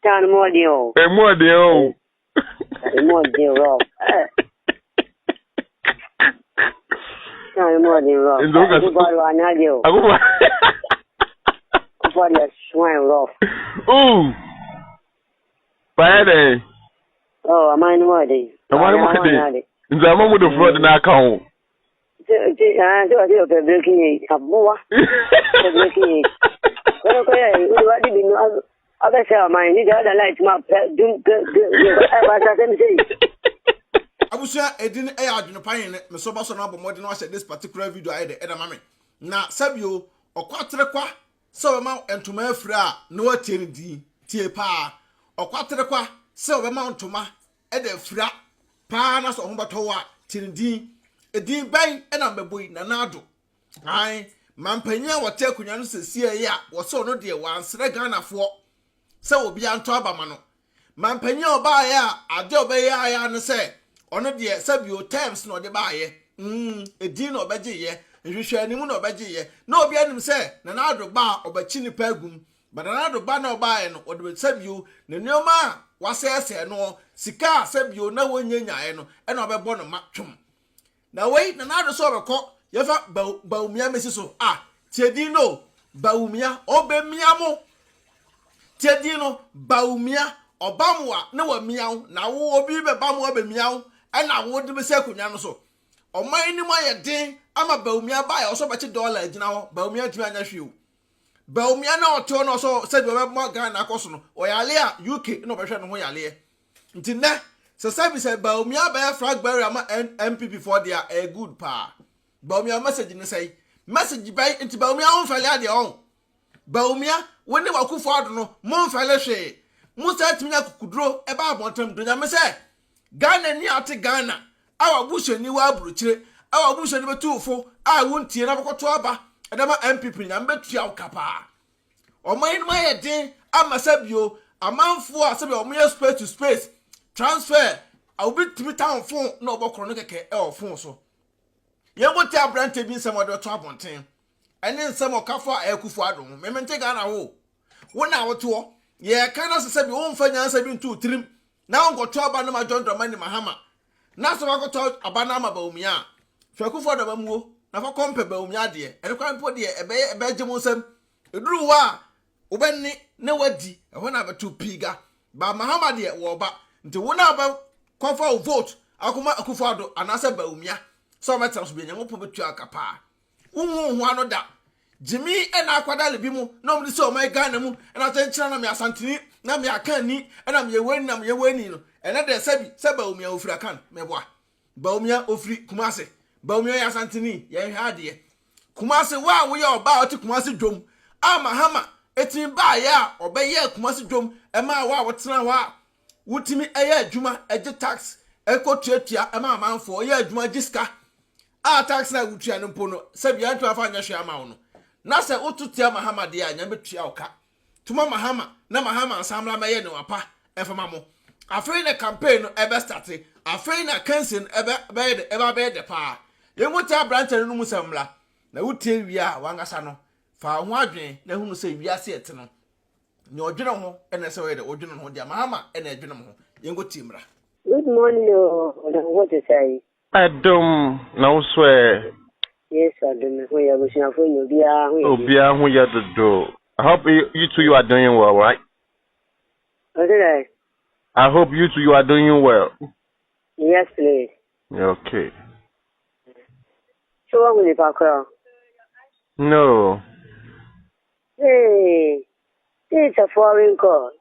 Tan more deal. More deal. More deal, Rob. Tan more deal, Rob. I go swine, Rob. Ooh. Friday. Oh, am I in worthy? Am I in worthy? The moment with the fraud in our account. Breaking a boa. Breaking it. I say, my other light map. I was sure I didn't add in a pine, so much on more than I said this particular video. I had a mammy. Now, Sabio or Quatrequa, so amount and to my fra, no attendy, tea pa, or Quatrequa, so amount to ma, at the fra, panas or Humbatoa, Tindy, a dean bang, and I'm a boy, Nanado. Aye, Mampania, what take when you see ya, was so no dear one, Sregana for. So be on top of Mano. Mampenyo buyer, Addo bay and say, on a dear Sabio terms no de buyer. A dean or Baji, and you share any moon or Baji. No be him say, Nanado bar or Bachini Pegum, but another banner buying or the Sabio, the new man, was say no, Sika, Sabio, no one yeno, and I'll be born a matchum. Now wait, another sort of cock, you've got Bawumia, Mrs. Ah, Tiedino, Bawumia, Obemiamo. Tiedino, Bawumia, or Bamwa, no meow, now will be Bamwa be meow, and I want to be second so. Or my any day, I'm a Bawumia buy also $1 now, Bawumia to my nephew. Bawumia now turn also said we have more Ghana Cosono, or Yalia, UK, no version of Yalia. Until now, society said Bawumia bear flag barrier and MP before they are a good pa. Bawumia message in say, message by into Bawumia on Falia own. Bawumia, when they were cool for no, Mon Falashe. Musa Timina Kudro, about Montam Dunama say. Ghana near to Ghana. Our bush and you are brutal. Our bush and 2 4. I won't tear up a toaba. And I'm MP number 3 capa. Or my day, I'm a sabio, a man for a sub mere space to space. Transfer. I'll be to town phone, no more chronic or phone so. You won't tell Brand to be some other trouble on team. And then some of Kafa Ekufuado, Memante Ghana. When I was to, yeah, kind of say, own finance have been too trim. Now I'm got to Abanama John Dramani Mahama. Now so I got to Abanama Bawumia. Fakufa the Bamu, never compare Bawumia dear, and a crime put dear, a Benjamin. A drew wa, Ubeni, no wadi, and when I have 2 piga. But Mahama dear, Waba, until one hour, Kafa vote, Akuma Akufado, and Asa Bawumia. So much else being a mopo to Akapa. One that. Jimmy and Aquadal Bimu, normally so my Ghanamu, and I tell China me a Santini, Nami a canny, and I'm your winning, and I said, Bawumia Ofrakan, Meboa. Bawumia Ofri Kumase, Bawumia Santini, ye had ye. Kumase, why we are about to Kumasi drum? Ah, Mahama, it's in by ya, or by ya Kumasi drum, and my wa what's now. Would to me a year, Juma, a jet tax, a coatia, a man for a year, Juma Jiska. Ah, tax na Uchi and Pono, Sabian to a financial amount. Nasa ututia Mahama dia nyambe tuyaoka. Tuma Mahama, na Mahama ansamla maye no apa, efa mamo. Afei na campaign no ebe starte. Afei na campaign ebe de pa. Yemuta branch no mu samla. Na utie wia wangasa no. Fa ho adwen na hunu se wia se ete no. Nya odwene ho ene se we de odwene ho dia Mahama ene adwene ho. Yengo timra. Good morning, what to say? Addo, no swear. Yes, I don't know where you're going to be. Oh, be who you have to do. I hope you two you are doing well, right? What did I? I hope you two you are doing well. Yes, please. Okay. So, I'm going to park. No. Hey, it's a foreign call.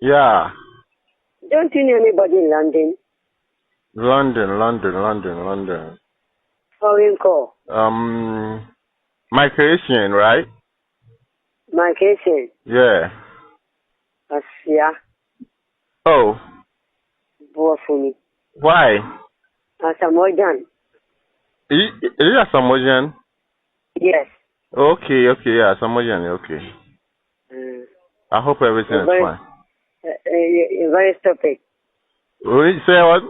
Yeah. Don't you know anybody in London? London. Foreign call. My creation, right? My creation. Yeah. Yeah. Oh. Boy for me. Why? Samoan. Is it a Samoan? Yes. Okay, yeah, Samoan, okay. I hope everything is fine. You're very stupid. Say what?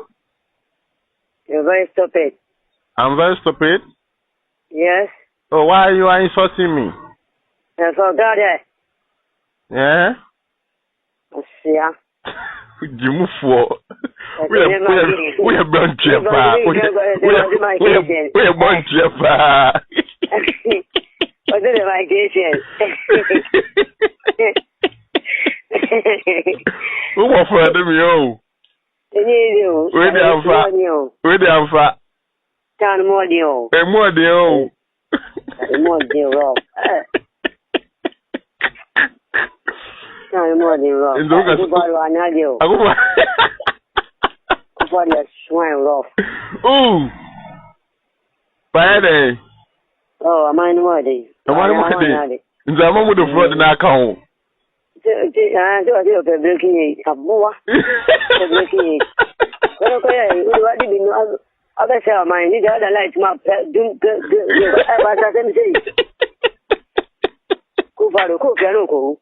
You're very stupid. I'm very stupid? Yes. Oh, why you are insulting me? I forgot it. Yeah? Asia. Jimu for. We are born chepa. We are born chepa. What is my migration? Who will for them yo? Where the alpha? Town more deal. A more deal. More deal. Town more deal. In the for the swine rough. Ooh. Friday. Oh, am I worthy? The moment with the fraud in our account. Breaking a boa. Breaking what did you know? I bet I mind the other light map. Do go for the cook and go.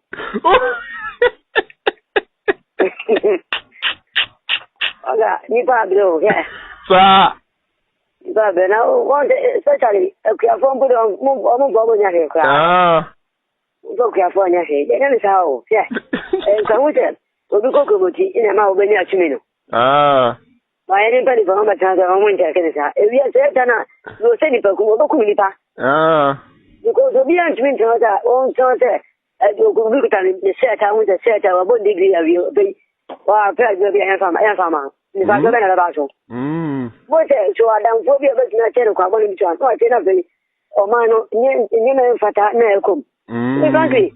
You probably, yeah. Sir. But now, one especially a phone put on Bawumia here. Go California here. That is how, yeah. And so we said, we'll go to in a mouth when you're Chimino. By anybody from my time on winter, if you said, you'll send it to Kumilipa. Because we are twin to our own daughter. You go look at the set, I want to set our 1 degree of you. Or I will be a farmer. If I go back about you. What else? So I don't phobia, but not tell you, I want to try to be or mano, near Fata, Nelcom. Frankly,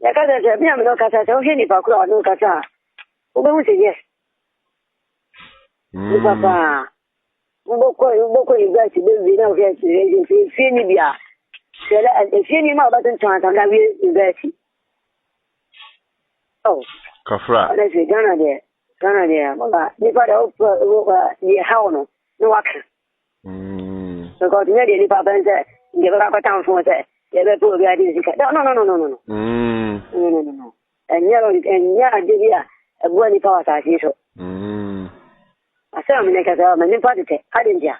like I said, I'm not Casa, any Pacro, no Casa. Who will say yes? Papa, Boko, you guys will be now here to Phoenibia. If you know about the chance, I'm going to be oh, Kafra. Let's see, Ghana there, Mama, you got over the Hauno, no action. Because maybe Papa said, give up a town for that. No. And yeah, a bunny power as usual. Asɛm ne kasa ma nipa de te ade ndia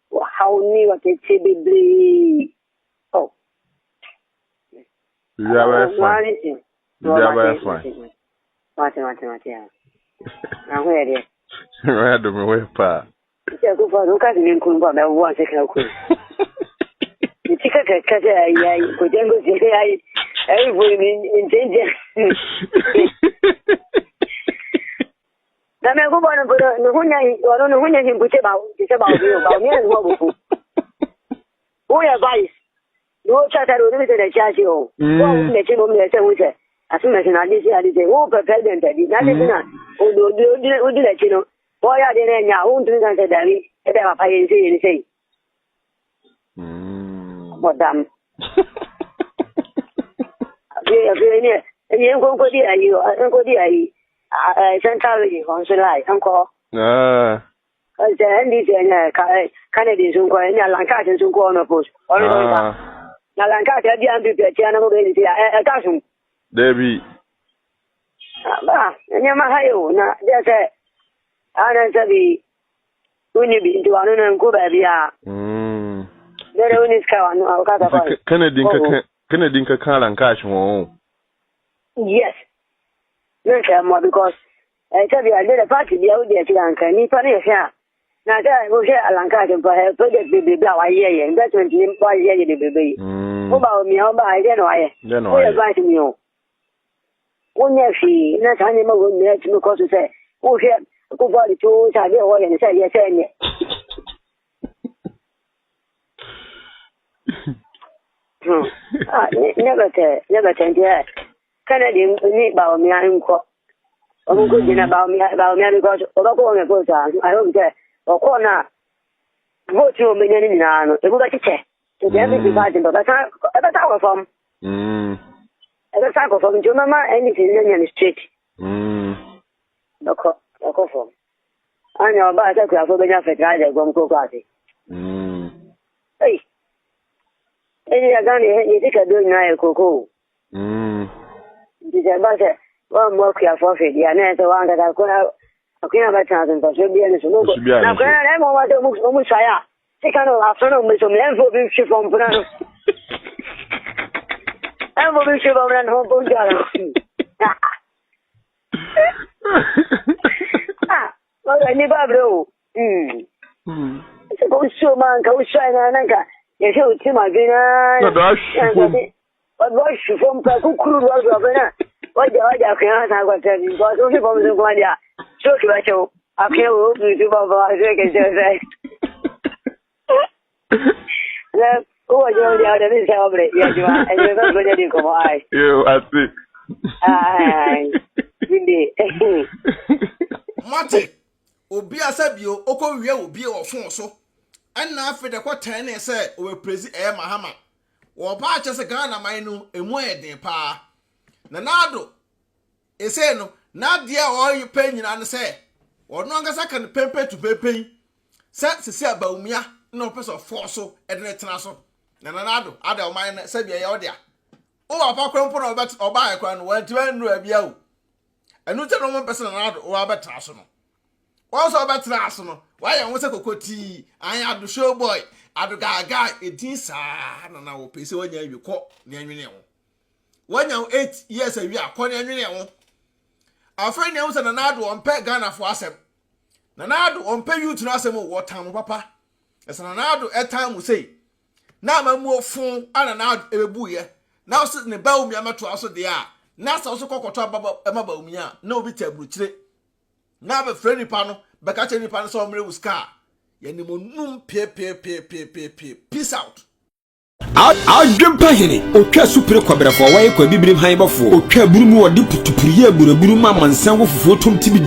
wa how ni wa te che bebre oh ya ba fine mate ya na ho ye de ra do me we pa se ko fa no ka ni kun ba me wa se ka ku ni tika ka ya ko jengo se ya ai vo ni intenje na me go bona pero no hunya ni buche ba mi no go o ya vais no chata ro ni de chachi o o me che mo me se wuche asu me na di o president di na di na o do le chi no o ya de ne nya o ntun kan se dari e be ma pa yin se madam ni ko di ayi Central Consulai, Uncle. And this Kennedy soon go in Lancaster soon go on a post. Or Lancaster, the Ambipiano, a dozen. Debbie. And Yamahayo, there's a Anasabi. When you be into one and go baby. There only is Kawan. Kennedy can and catch one. Yes. No, because I tell you, I did a party the other day to Lanka, Nipani here. Now, I will share a Lanka for her project baby blow a year, and that's when you buy the baby. About me, I'll buy then I advise me. One year she, not animal would need to because to say, oh, here, go for the tools, I did what and say, yes, never tell you. Canadian need Bawumia in court. Or good in Bawumia because Obaco and Bosa, I hope that or corner go to a million the good check to the every department, but I tower from a cycle from Jumama anything in the street. No coffin. I know about that for being a driver, one go party. Hey, any Ghanians, you think I do now, Coco. One more care for it. Yeah, that's the one that I could have a chance for Serbian. Now, I want to almost say, take on afternoon with some land for being shipped from Brano. I will be shipped on home. Maka ni ba bro. Ko show man ka show na nanka. Ye se uti ma bi na. Na do ashu. O do ashu fom pa ku kuru do do na. Waja kan sa kwa tani. Ko so fi bom so kwa dia. So ki ba cho. Akhe o bi ba ba se ke se se. La o yo dia de ni sa obre. Ya jwa. E yo do dia di ko ai. Yo, I see. Ai. Bindi. Mate. Obi asabio okọwie obi ofun so enna afi de kwatan ne se o prezi mahama wo ba che se Ghana man no emu eden pa na nado ese no na de o yi pa nyina ne se ono ngasa kan pempe to pepen se sisi Bawumia na opeso force eden tena so na nado ada o man se bia ye odia o ba pa kwempo na oba akwa no wanti anu abia o enu te no mo pese na nado o ba tena so no also about trash no why you want to kokoti anya Addo show boy Addo gaga edin sa na wo pese wanya wi ko ne anwene wo wanya 8 years awi akọ ne anwene wo afre ne wo se na Addo on pe Ghana for Asɛm na Addo on pe youth no Asɛm wo tam papa esa na Addo etam say na mamu ofun ana na Addo ebebu ye na wo se ne Bawumia meto aso de a na sa wo so kokoto ababa ema Bawumia na obi taburukyire na be frɛ nipa no bɛka kyɛ nipa no sɛ ɔmrɛ wuska yɛnimonum pe peace out. Adwenepahene otwa supre kwabrɛfo wɔyɛ kwa bibiri han bɔfo otwa burumu wɔde putupuriye buraburu ma mansan wo fufuo tom tibi